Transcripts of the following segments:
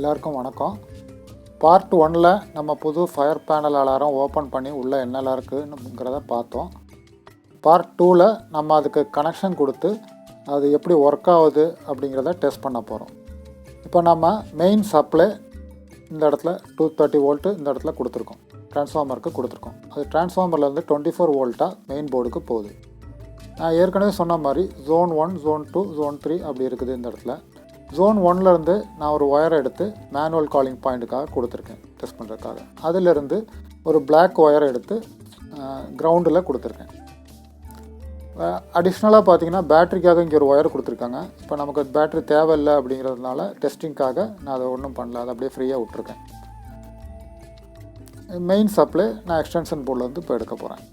எல்லாருக்கும் வணக்கம். பார்ட் 1ல் நம்ம புது ஃபயர் பேனல் அலாரம் ஓப்பன் பண்ணி உள்ளே என்னெல்லாம் இருக்குங்கிறத பார்த்தோம். பார்ட் 2ல் நம்ம அதுக்கு கனெக்ஷன் கொடுத்து அது எப்படி ஒர்க் ஆகுது அப்படிங்கிறத டெஸ்ட் பண்ண போகிறோம். இப்போ நம்ம மெயின் சப்ளை இந்த இடத்துல 230 வோல்ட்டு இந்த இடத்துல கொடுத்துருக்கோம், ட்ரான்ஸ்ஃபார்மருக்கு கொடுத்துருக்கோம். அது ட்ரான்ஸ்ஃபார்மர்லேருந்து 24 வோல்ட்டாக மெயின் போர்டுக்கு போகுது. நான் ஏற்கனவே சொன்ன மாதிரி ஜோன் 1, ஜோன் 2, ஜோன் 3 அப்படி இருக்குது. இந்த இடத்துல ஜோன் 1லேருந்து நான் ஒரு ஒயரை எடுத்து மேனுவல் காலிங் பாயிண்ட்டுக்காக கொடுத்துருக்கேன் டெஸ்ட் பண்ணுறதுக்காக. அதிலிருந்து ஒரு பிளாக் ஒயரை எடுத்து கிரவுண்டில் கொடுத்துருக்கேன். அடிஷ்னலாக பார்த்தீங்கன்னா பேட்டரிக்காக இங்கே ஒரு ஒயர் கொடுத்துருக்காங்க. இப்போ நமக்கு பேட்டரி தேவையில்லை அப்படிங்கிறதுனால டெஸ்டிங்காக நான் அதை ஒன்றும் பண்ணல, அதை அப்படியே ஃப்ரீயாக விட்ருக்கேன். மெயின் சப்ளை நான் எக்ஸ்டென்ஷன் போர்டில் இப்போ எடுக்க போகிறேன்.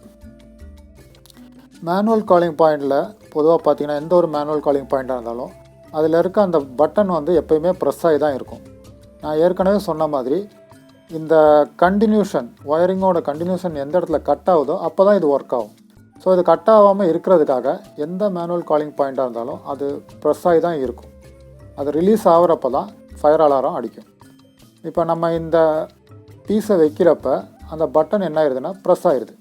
மேனுவல் காலிங் பாயிண்டில் பொதுவாக பார்த்தீங்கன்னா எந்த ஒரு மேனுவல் காலிங் பாயிண்ட்டாக இருந்தாலும் அதில் இருக்க அந்த பட்டன் எப்போயுமே ப்ரெஸ் ஆகி தான் இருக்கும். நான் ஏற்கனவே சொன்ன மாதிரி இந்த கண்டினியூஷன் ஒயரிங்கோட கண்டினியூஷன் எந்த இடத்துல கட் ஆகுதோ அப்போ தான் இது ஒர்க் ஆகும். ஸோ இது கட் ஆகாமல் இருக்கிறதுக்காக எந்த மேனுவல் காலிங் பாயிண்ட்டாக இருந்தாலும் அது ப்ரெஸ் ஆகி தான் இருக்கும். அது ரிலீஸ் ஆகிறப்ப தான் ஃபயர் அலாரம் அடிக்கும். இப்போ நம்ம இந்த பீஸை வைக்கிறப்ப அந்த பட்டன் என்ன ஆயிடுதுன்னா ப்ரெஸ் ஆயிடுது.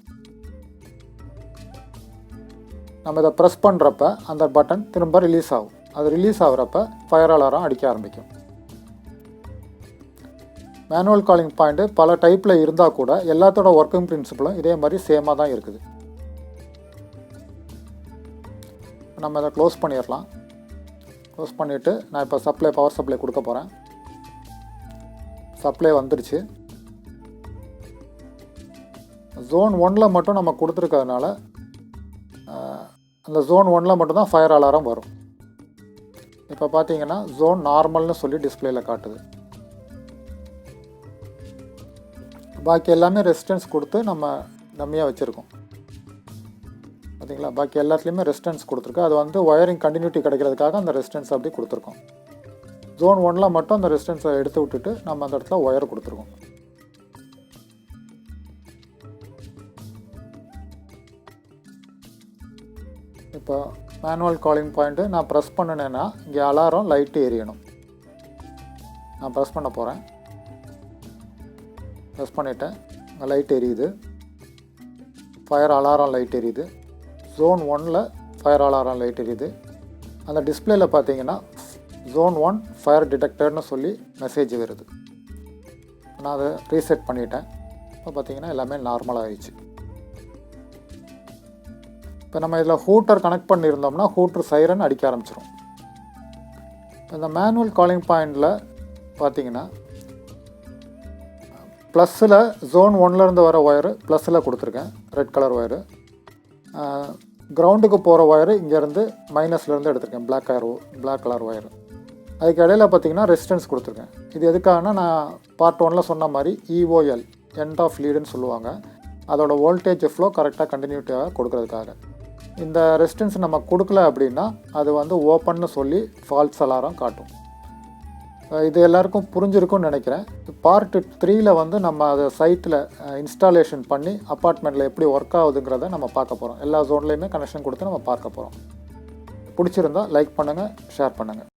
நம்ம இதை ப்ரெஸ் பண்ணுறப்ப அந்த பட்டன் திரும்ப ரிலீஸ் ஆகும். அது ரிலீஸ் ஆகிறப்ப ஃபயர் அலாரம் அடிக்க ஆரம்பிக்கும். மேனுவல் காலிங் பாயிண்ட்டு பல டைப்பில் இருந்தால் கூட எல்லாத்தோட ஒர்க்கிங் பிரின்சிபலும் இதே மாதிரி சேமாக தான் இருக்குது. நம்ம இதை க்ளோஸ் பண்ணிடலாம். க்ளோஸ் பண்ணிவிட்டு நான் இப்போ பவர் சப்ளை கொடுக்க போகிறேன். சப்ளை வந்துடுச்சு. ஜோன் 1ல் மட்டும் நம்ம கொடுத்துருக்கிறதுனால அந்த ஜோன் 1ல் மட்டும்தான் ஃபயர் அலாரம் வரும். இப்போ பார்த்தீங்கன்னா ஜோன் நார்மல்னு சொல்லி டிஸ்பிளேயில் காட்டுது. பாக்கி எல்லாமே ரெசிஸ்டன்ஸ் கொடுத்து நம்ம டம்மியாக வச்சுருக்கோம். பார்த்தீங்களா, பாக்கி எல்லாத்துலேயுமே ரெசிஸ்டன்ஸ் கொடுத்துருக்கு. அது ஒயரிங் கண்டினியூட்டி கிடைக்கிறதுக்காக அந்த ரெசிஸ்டன்ஸ் அப்படி கொடுத்துருக்கோம். ஜோன் 1ல் மட்டும் அந்த ரெசிஸ்டன்ஸை எடுத்து விட்டுட்டு நம்ம அந்த இடத்துல ஒயர் கொடுத்துருக்கோம். இப்போ மேனுவல் காலிங் பாயிண்ட்டு நான் ப்ரெஸ் பண்ணினேன்னா இங்கே அலாரம் லைட்டு எரியணும். நான் ப்ரெஸ் பண்ண போகிறேன். ப்ரெஸ் பண்ணிவிட்டேன். லைட் எரியுது. ஃபயர் அலாரம் லைட் எரியுது. ஜோன் 1ல் ஃபயர் அலாரம் லைட் எரியுது. அந்த டிஸ்பிளேயில் பார்த்தீங்கன்னா ஜோன் 1 ஃபயர் டிடெக்டர்னு சொல்லி மெசேஜ் வருது. நான் அதை ரீசெட் பண்ணிட்டேன். இப்போ பார்த்தீங்கன்னா எல்லாமே நார்மலாக ஆயிடுச்சு. இப்போ நம்ம இதில் ஹூட்டர் கனெக்ட் பண்ணியிருந்தோம்னா ஹூட்டர் சைரன் அடிக்க ஆரம்பிச்சிடும். இப்போ இந்த மேனுவல் காலிங் பாயிண்டில் பார்த்தீங்கன்னா ப்ளஸில் ஜோன் 1லேருந்து வர ஒயரு ப்ளஸில் கொடுத்துருக்கேன், ரெட் கலர் ஒயரு. கிரவுண்டுக்கு போகிற ஒயரு இங்கேருந்து மைனஸ்லேருந்து எடுத்திருக்கேன், பிளாக் கலர் ஒயரு. அதுக்கு இடையில் பார்த்தீங்கன்னா ரெசிஸ்டன்ஸ் கொடுத்துருக்கேன். இது எதுக்காகனா நான் பார்ட் 1ல் சொன்ன மாதிரி EOL எண்ட் ஆஃப் லீடுன்னு சொல்லுவாங்க. அதோட வோல்டேஜ் ஃப்ளோ கரெக்டாக கண்டினியூட்டியாக கொடுக்கறதுக்காக. இந்த ரெசிஸ்டன்ஸ் நம்ம கொடுக்கல அப்படின்னா அது ஓப்பன்னு சொல்லி ஃபால்ஸ் அலாரம் காட்டும். இது எல்லாருக்கும் புரிஞ்சிருக்கும்னு நினைக்கிறேன். பார்ட் 3ல் நம்ம அதை சைட்டில் இன்ஸ்டாலேஷன் பண்ணி அப்பார்ட்மெண்ட்டில் எப்படி ஒர்க் ஆகுதுங்கிறத நம்ம பார்க்க போகிறோம். எல்லா ஜோன்லேயுமே கனெக்ஷன் கொடுத்து நம்ம பார்க்க போகிறோம். பிடிச்சிருந்தால் லைக் பண்ணுங்கள், ஷேர் பண்ணுங்கள்.